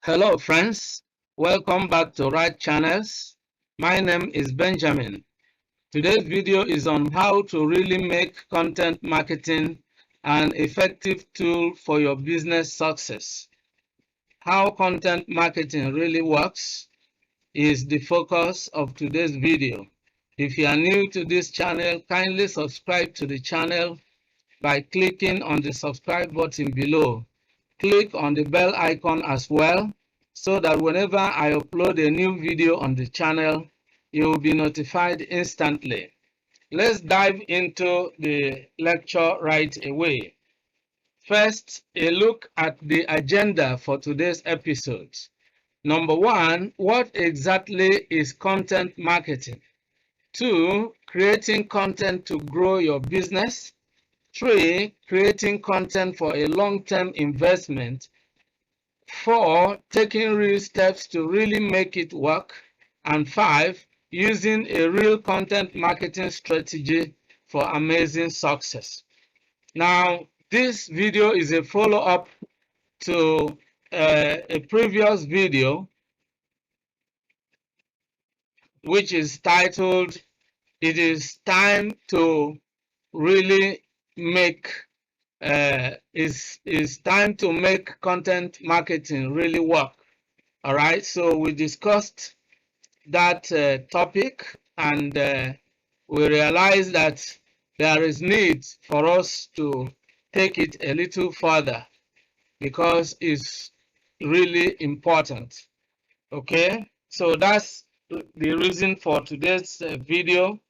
Hello friends, welcome back to Right Channels. My name is Benjamin. Today's video is on how to really make content marketing an effective tool for your business success. How content marketing really works is the focus of today's video. If you are new to this channel, kindly subscribe to the channel by clicking on the subscribe button below. Click on the bell icon as well so that whenever I upload a new video on the channel, you will be notified instantly. Let's dive into the lecture right away. First, a look at the agenda for today's episode. Number one, what exactly is content marketing? 2, creating content to grow your business. 3, creating content for a long-term investment. 4, taking real steps to really make it work. And 5, using a real content marketing strategy for amazing success. Now, this video is a follow-up to a previous video, which is titled, "It is time to really make is time to make content marketing really work." All right, so we discussed that topic, and we realized that there is need for us to take it a little further because it's really important. Okay, so that's the reason for today's video,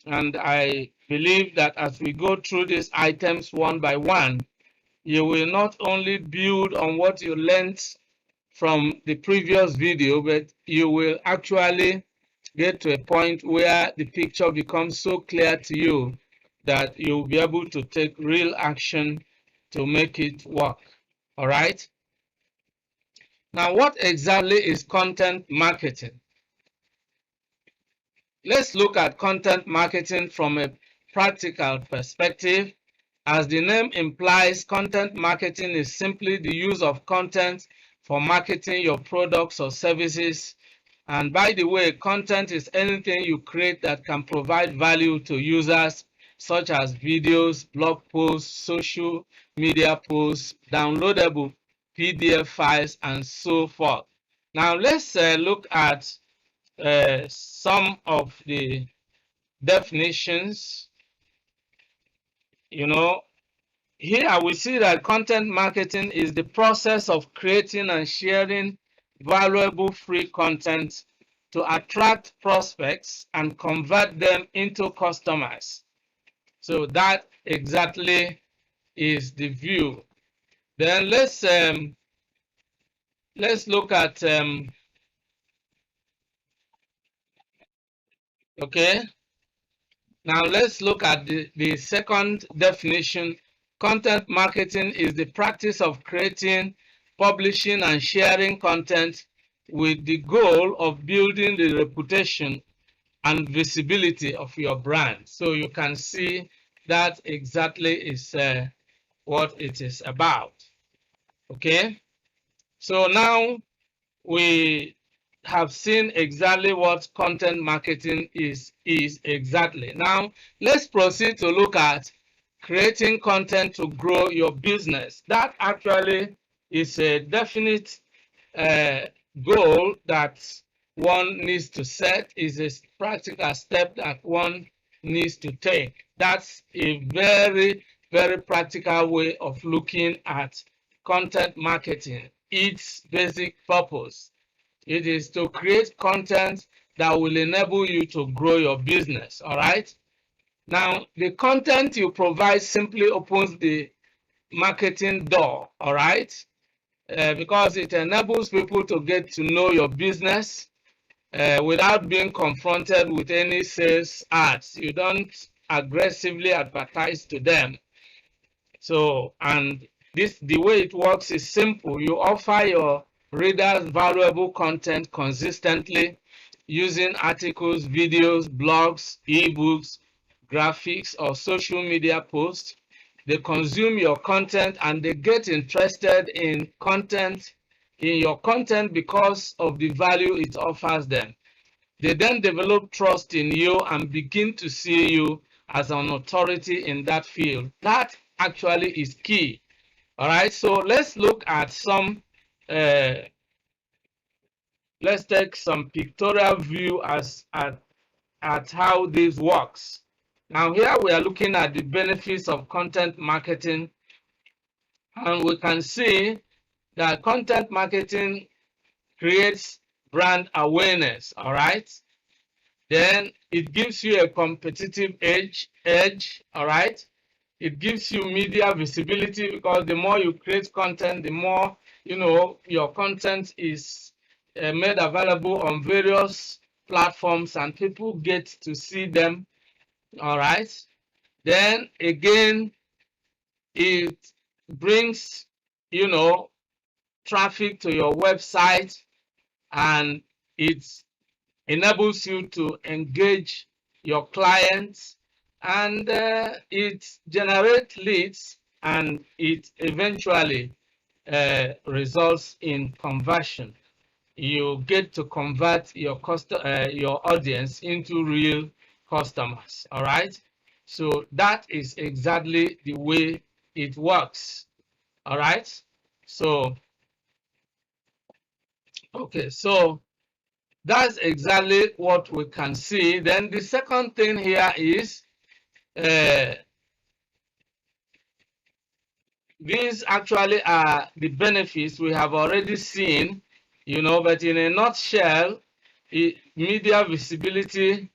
and I believe that as we go through these items one by one, you will not only build on what you learned from the previous video, but you will actually get to a point where the picture becomes so clear to you that you'll be able to take real action to make it work. All right? Now, what exactly is content marketing? Let's look at content marketing from a practical perspective. As the name implies, content marketing is simply the use of content for marketing your products or services. And by the way, content is anything you create that can provide value to users, such as videos, blog posts, social media posts, downloadable PDF files, and so forth. Now, let's look at some of the definitions. Here we see that content marketing is the process of creating and sharing valuable free content to attract prospects and convert them into customers. So that exactly is the view. Then let's look at okay. Now let's look at the second definition. Content marketing is the practice of creating, publishing, and sharing content with the goal of building the reputation and visibility of your brand. So you can see that exactly is what it is about. Okay, so now we have seen exactly what content marketing is exactly. Now let's proceed to look at creating content to grow your business. That actually is a definite goal that one needs to set, is a practical step that one needs to take. That's a very, very practical way of looking at content marketing. Its basic purpose, it is to create content that will enable you to grow your business. All right. Now, the content you provide simply opens the marketing door. All right. Because it enables people to get to know your business without being confronted with any sales ads. You don't aggressively advertise to them. So, and the way it works is simple. You offer your readers valuable content consistently using articles, videos, blogs, ebooks, graphics, or social media posts. They consume your content and they get interested in content in your content because of the value it offers them. They then develop trust in you and begin to see you as an authority in that field. That actually is key. All right, so let's look at some, let's take some pictorial view at how this works. Now here we are looking at the benefits of content marketing, and we can see that content marketing creates brand awareness. All right, then it gives you a competitive edge. All right, it gives you media visibility, because the more you create content, the more your content is made available on various platforms and people get to see them. All right, then again, it brings traffic to your website, and it enables you to engage your clients, and it generates leads, and it eventually results in conversion. You get to convert your audience into real customers. All right, so that is exactly the way it works. All right, so okay, so that's exactly what we can see. Then the second thing here is these actually are the benefits we have already seen, but in a nutshell, media visibility,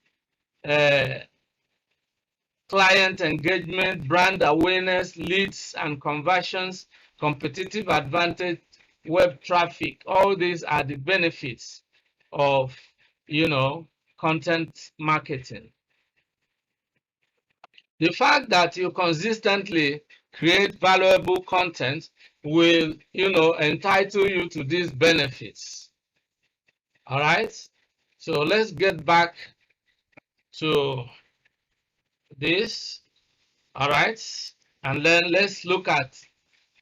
client engagement, brand awareness, leads and conversions, competitive advantage, web traffic. All these are the benefits of, content marketing. The fact that you consistently create valuable content will, entitle you to these benefits. All right. So let's get back to this. All right. And then let's look at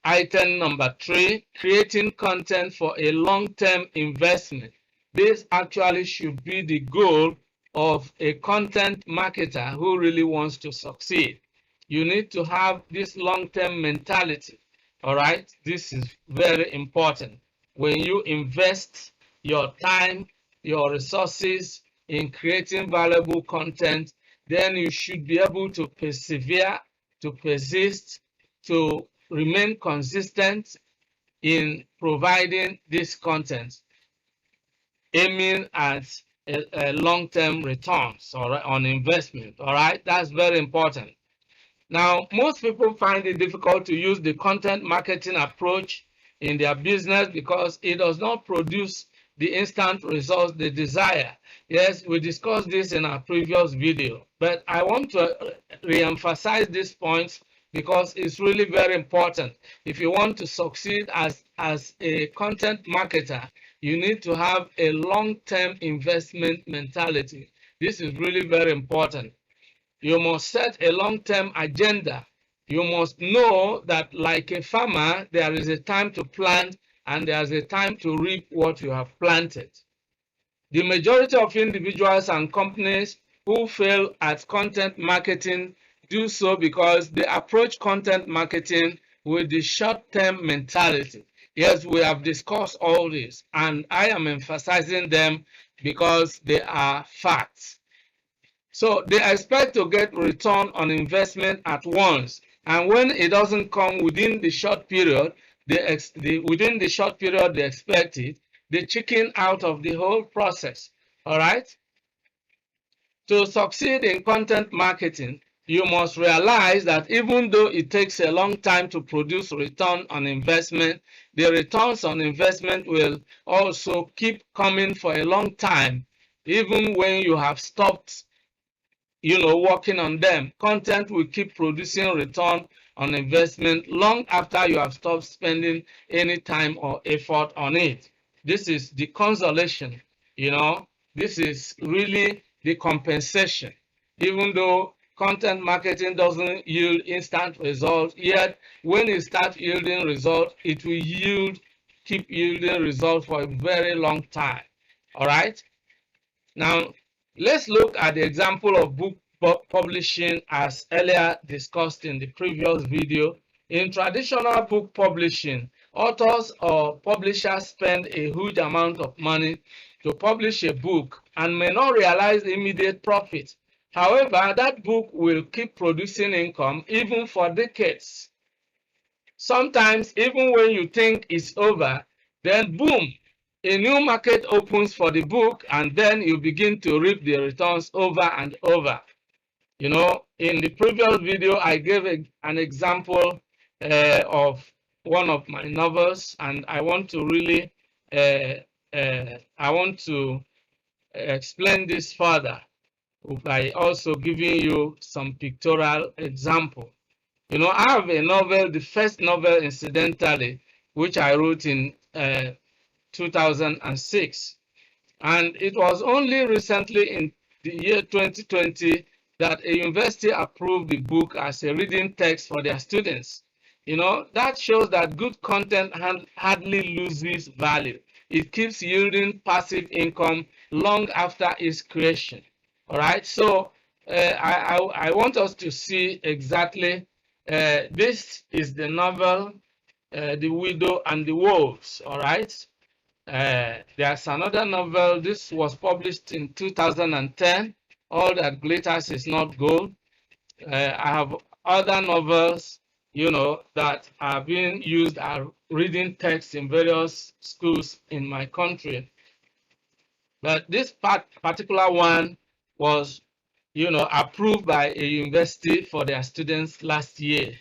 item number 3, creating content for a long-term investment. This actually should be the goal of a content marketer who really wants to succeed. You need to have this long-term mentality. All right, this is very important. When you invest your time, your resources in creating valuable content, then you should be able to persevere, to persist, to remain consistent in providing this content, aiming at a long-term returns on investment. All right, that's very important. Now, most people find it difficult to use the content marketing approach in their business because it does not produce the instant results they desire. Yes, we discussed this in our previous video, but I want to re-emphasize these points because it's really very important. If you want to succeed as a content marketer, you need to have a long-term investment mentality. This is really very important. You must set a long-term agenda. You must know that, like a farmer, there is a time to plant and there's a time to reap what you have planted. The majority of individuals and companies who fail at content marketing do so because they approach content marketing with the short-term mentality. Yes, we have discussed all this, and I am emphasizing them because they are facts. So they expect to get return on investment at once, and when it doesn't come within the short period, they expect it, they chicken out of the whole process. All right. To succeed in content marketing, you must realize that even though it takes a long time to produce return on investment, the returns on investment will also keep coming for a long time, even when you have stopped working on them. Content will keep producing return on investment long after you have stopped spending any time or effort on it. This is the consolation, this is really the compensation. Even though content marketing doesn't yield instant results, yet when it starts yielding results, it will yield keep yielding results for a very long time. All right. Now, let's look at the example of book publishing as earlier discussed in the previous video. In traditional book publishing, authors or publishers spend a huge amount of money to publish a book and may not realize immediate profit. However, that book will keep producing income even for decades. Sometimes, even when you think it's over, then boom, a new market opens for the book, and then you begin to reap the returns over and over. You know, in the previous video, I gave an example of one of my novels, and I want to really, I want to explain this further by also giving you some pictorial example. You know, I have a novel, the first novel, incidentally, which I wrote in 2006. And it was only recently in the year 2020 that a university approved the book as a reading text for their students. You know, that shows that good content hardly loses value. It keeps yielding passive income long after its creation. All right, so I want us to see exactly, this is the novel, The Widow and the Wolves. All right. There's another novel. This was published in 2010. All That Glitters Is Not Gold. I have other novels, you know, that are being used as reading texts in various schools in my country. But this particular one was, you know, approved by a university for their students last year.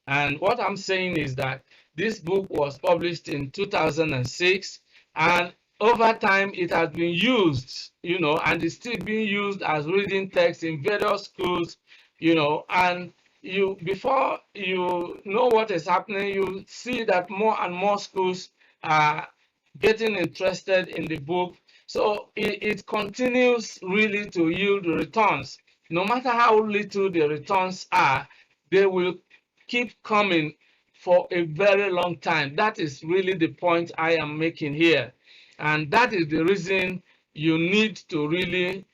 And what I'm saying is that this book was published in 2006, and over time it has been used, you know, and is still being used as reading text in various schools, you know, and you, before you know what is happening, you see that more and more schools are getting interested in the book. So it continues really to yield returns. No matter how little the returns are, they will keep coming for a very long time. That is really the point I am making here. And that is the reason you need to really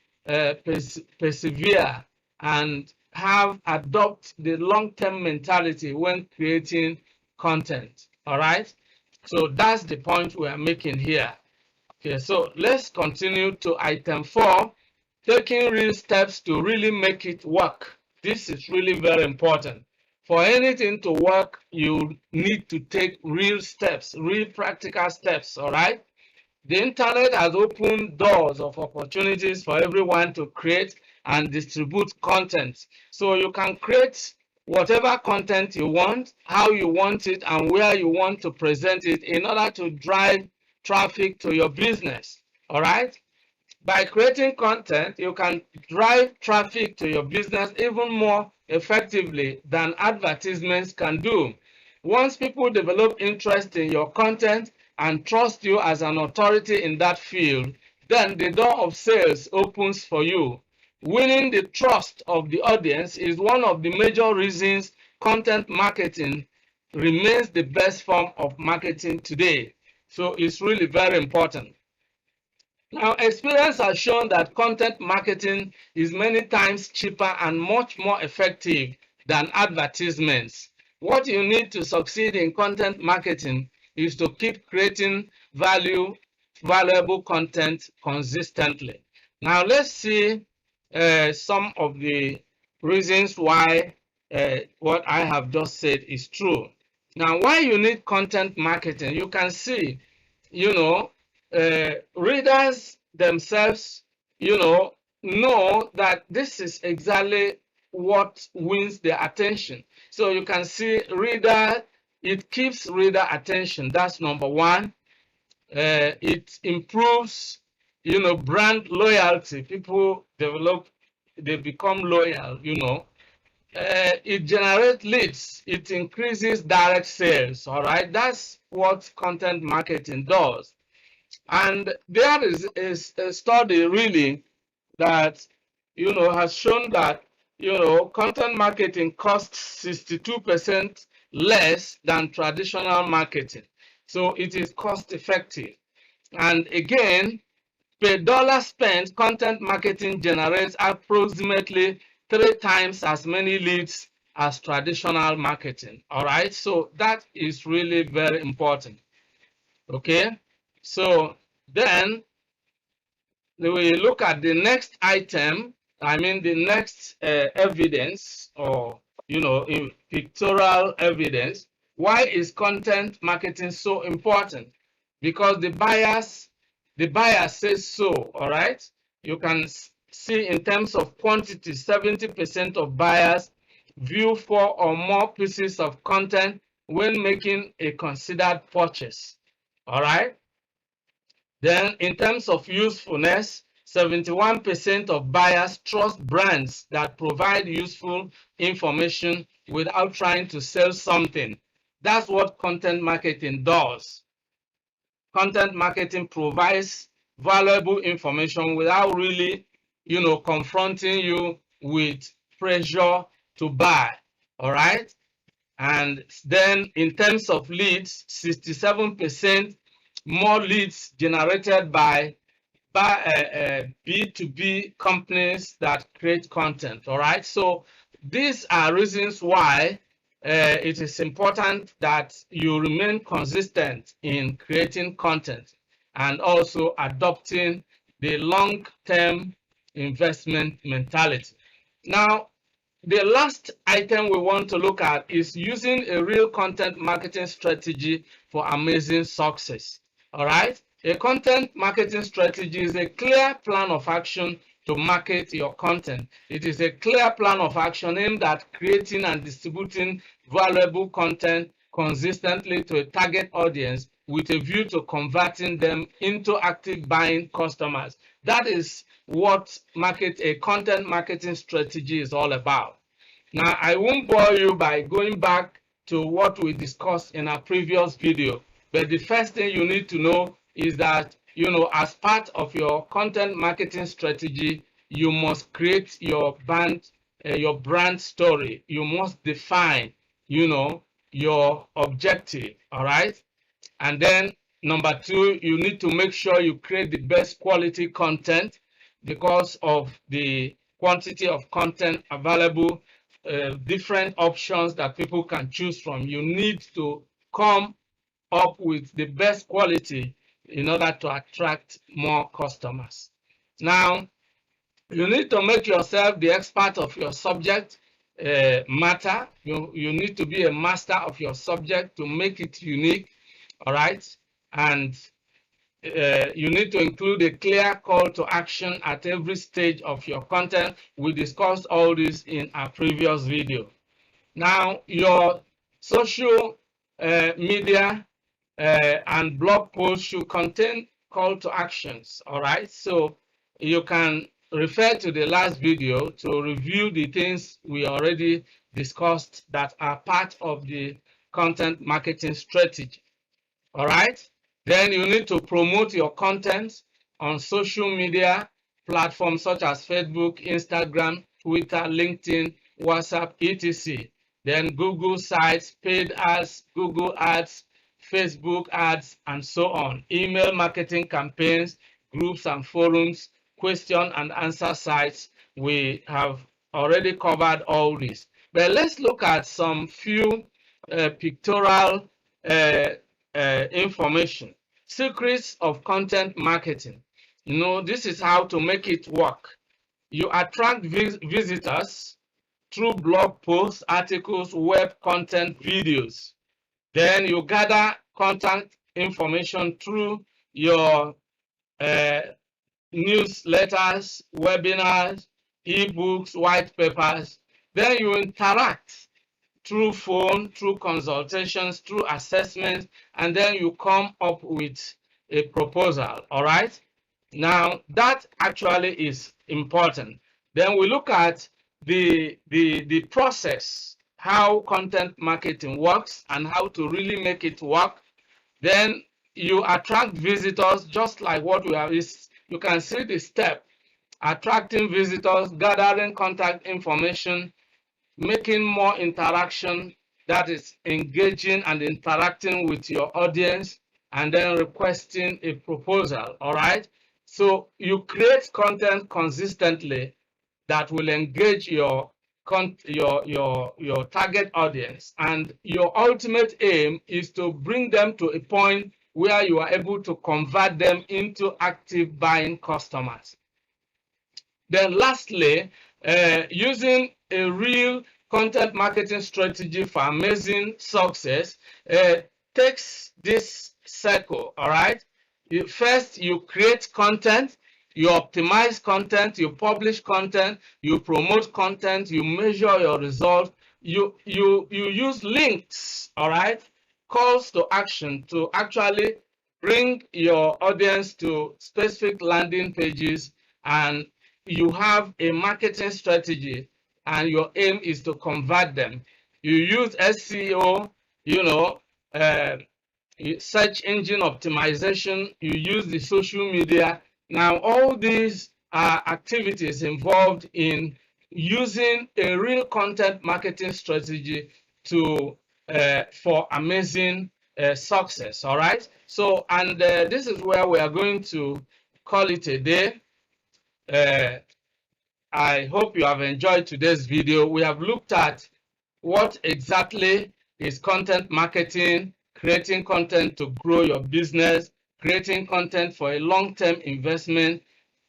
persevere and adopt the long-term mentality when creating content. All right. So that's the point we are making here. Okay, so let's continue to item 4, taking real steps to really make it work. This is really very important. For anything to work, you need to take real steps, real practical steps, all right? The internet has opened doors of opportunities for everyone to create and distribute content. So you can create whatever content you want, how you want it, and where you want to present it in order to drive traffic to your business. All right? By creating content, you can drive traffic to your business even more effectively than advertisements can do. Once people develop interest in your content and trust you as an authority in that field, then the door of sales opens for you. Winning the trust of the audience is one of the major reasons content marketing remains the best form of marketing today. So it's really very important. Now, experience has shown that content marketing is many times cheaper and much more effective than advertisements. What you need to succeed in content marketing is to keep creating valuable content consistently. Now, let's see some of the reasons why what I have just said is true. Now, why you need content marketing? You can see, you know, readers themselves, you know that this is exactly what wins their attention. So you can see it keeps reader attention. That's number one. It improves, you know, brand loyalty. People they become loyal, you know. It generates leads. It increases direct sales. All right, that's what content marketing does. And there is a study really that, you know, has shown that, you know, content marketing costs 62% less than traditional marketing. So it is cost effective. And again, per dollar spent, content marketing generates approximately 3 times as many leads as traditional marketing. All right, so that is really very important. Okay, so then we look at the next item. I mean, the next evidence, or in pictorial evidence. Why is content marketing so important? Because the buyer says so. All right, you can see in terms of quantity, 70% of buyers view 4 or more pieces of content when making a considered purchase. All right. Then in terms of usefulness, 71% of buyers trust brands that provide useful information without trying to sell something. That's what content marketing does. Content marketing provides valuable information without really, confronting you with pressure to buy. All right. And then in terms of leads, 67% more leads generated by B2B companies that create content. All right. So these are reasons why it is important that you remain consistent in creating content and also adopting the long-term investment mentality. Now, the last item we want to look at is using a real content marketing strategy for amazing success. All right. A content marketing strategy is a clear plan of action to market your content. It is a clear plan of action aimed at creating and distributing valuable content consistently to a target audience with a view to converting them into active buying customers. That is what a content marketing strategy is all about. Now, I won't bore you by going back to what we discussed in our previous video, but the first thing you need to know is that, as part of your content marketing strategy, you must create your brand story. You must define, your objective. All right. And then number 2, you need to make sure you create the best quality content because of the quantity of content available, different options that people can choose from. You need to come up with the best quality in order to attract more customers. Now, you need to make yourself the expert of your subject matter. You need to be a master of your subject to make it unique. All right. And you need to include a clear call to action at every stage of your content. We discussed all this in our previous video. Now, your social media and blog posts should contain call to actions. All right. So you can refer to the last video to review the things we already discussed that are part of the content marketing strategy. All right. Then you need to promote your content on social media platforms such as Facebook, Instagram, Twitter, LinkedIn, WhatsApp, etc. Then Google sites, paid ads, Google ads, Facebook ads, and so on. Email marketing campaigns, groups and forums, question and answer sites. We have already covered all this. But let's look at some few pictorial information. Secrets of content marketing. This is how to make it work. You attract visitors through blog posts, articles, web content, videos. Then you gather contact information through your newsletters, webinars, ebooks, white papers. Then you interact through phone, through consultations, through assessments, and then you come up with a proposal. All right. Now that actually is important. Then we look at the process, how content marketing works and how to really make it work. Then you attract visitors, just like what we have. You can see the step: attracting visitors, gathering contact information, making more interaction, that is engaging and interacting with your audience, and then requesting a proposal. All right. So you create content consistently that will engage your target audience, and your ultimate aim is to bring them to a point where you are able to convert them into active buying customers. Then lastly, using a real content marketing strategy for amazing success takes this circle. All right. First, you create content, you optimize content, you publish content, you promote content, you measure your results, you use links, all right, calls to action to actually bring your audience to specific landing pages, and you have a marketing strategy, and your aim is to convert them. You use SEO, you know, search engine optimization, you use the social media. Now, all these are activities involved in using a real content marketing strategy to for amazing success. All right. So, and this is where we are going to call it a day. I hope you have enjoyed today's video. We have looked at what exactly is content marketing, creating content to grow your business, creating content for a long-term investment,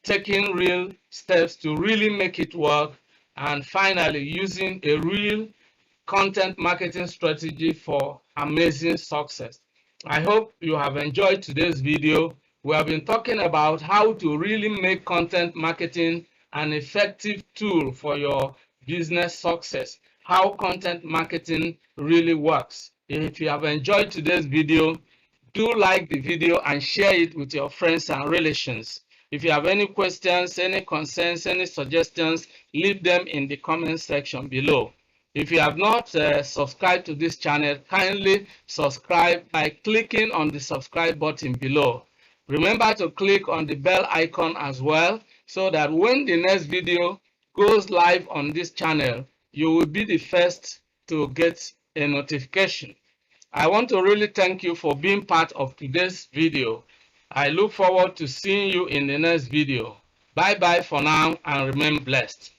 taking real steps to really make it work, and finally using a real content marketing strategy for amazing success. I hope you have enjoyed today's video. We have been talking about how to really make content marketing an effective tool for your business success, how content marketing really works. If you have enjoyed today's video, do like the video and share it with your friends and relations. If you have any questions, any concerns, any suggestions, leave them in the comment section below. If you have not subscribed to this channel, kindly subscribe by clicking on the subscribe button below. Remember to click on the bell icon as well, so that when the next video goes live on this channel, you will be the first to get a notification. I want to really thank you for being part of today's video. I look forward to seeing you in the next video. Bye bye for now, and remain blessed.